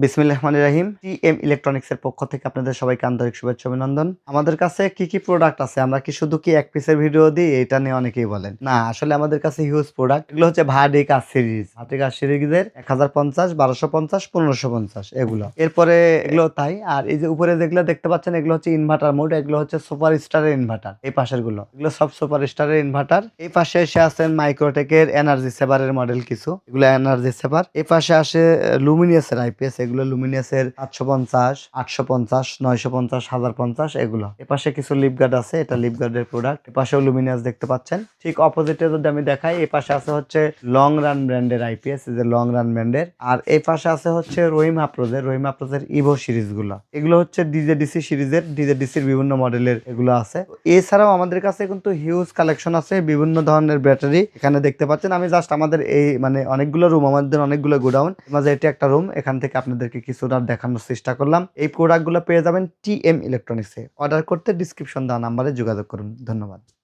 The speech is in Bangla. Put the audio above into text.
বিসমিল্লাহির রহমানির রহিম। টিএম ইলেকট্রনিক্স এর পক্ষ থেকে আপনাদের সবাইকে আন্তরিক শুভেচ্ছা অভিনন্দন। আমাদের কাছে কি কি প্রোডাক্ট আছে, আমরা কি শুধু কি এক পিসের ভিডিও দিই? এটা নিয়ে অনেকেই বলেন। না, আসলে আমাদের কাছে হিউজ প্রোডাক্ট। এগুলো হচ্ছে ভার্টিকাল সিরিজ, ভার্টিকাল সিরিজের 1050, 1250, 1550 এগুলো। এরপরে এগুলো তাই। আর এই যে উপরে যেগুলো দেখতে পাচ্ছেন, এগুলো হচ্ছে ইনভার্টার মোড। এগুলো হচ্ছে সুপার স্টারের ইনভার্টার। এই পাশের গুলো, এগুলো সব সুপার স্টারের ইনভার্টার। এই পাশে এসে আছেন মাইক্রোটেকের এনার্জি সেভারের মডেল কিছু, এগুলো এনার্জি সেভার। এই পাশে আসে লুমিনিয়াসের আইপিএস, এগুলো লুমিনিয়াসের 750, 850, 950, 1050 এগুলো। এপাশে কিছু লিপগার্ড আছে, এটা লিপগার্ডের প্রোডাক্ট। এপাশেও লুমিনিয়াস দেখতে পাচ্ছেন। ঠিক অপোজিটে যদি আমি দেখাই, এই পাশে আছে হচ্ছে লং রান ব্র্যান্ডের আইপিএস, এই যে লং রান ব্র্যান্ডের। আর এই পাশে আছে হচ্ছে রহিম আপ্রোজের ইভো সিরিজ গুলো। এগুলো হচ্ছে ডিজেডিসি সিরিজের, ডিজেডিসির বিভিন্ন মডেলের এগুলো আছে। এছাড়াও আমাদের কাছে কিন্তু হিউজ কালেকশন আছে, বিভিন্ন ধরনের ব্যাটারি এখানে দেখতে পাচ্ছেন। আমি জাস্ট আমাদের এই অনেকগুলো রুম, আমাদের অনেকগুলো গোডাউন, মাঝে এটি একটা রুম। এখান থেকে আপনাদেরকে কিছুটা দেখানোর চেষ্টা করলাম। এই প্রোডাক্টগুলো পেয়ে যাবেন টিএম ইলেকট্রনিক্সে। অর্ডার করতে ডিসক্রিপশন দেওয়া নাম্বারে যোগাযোগ করুন। ধন্যবাদ।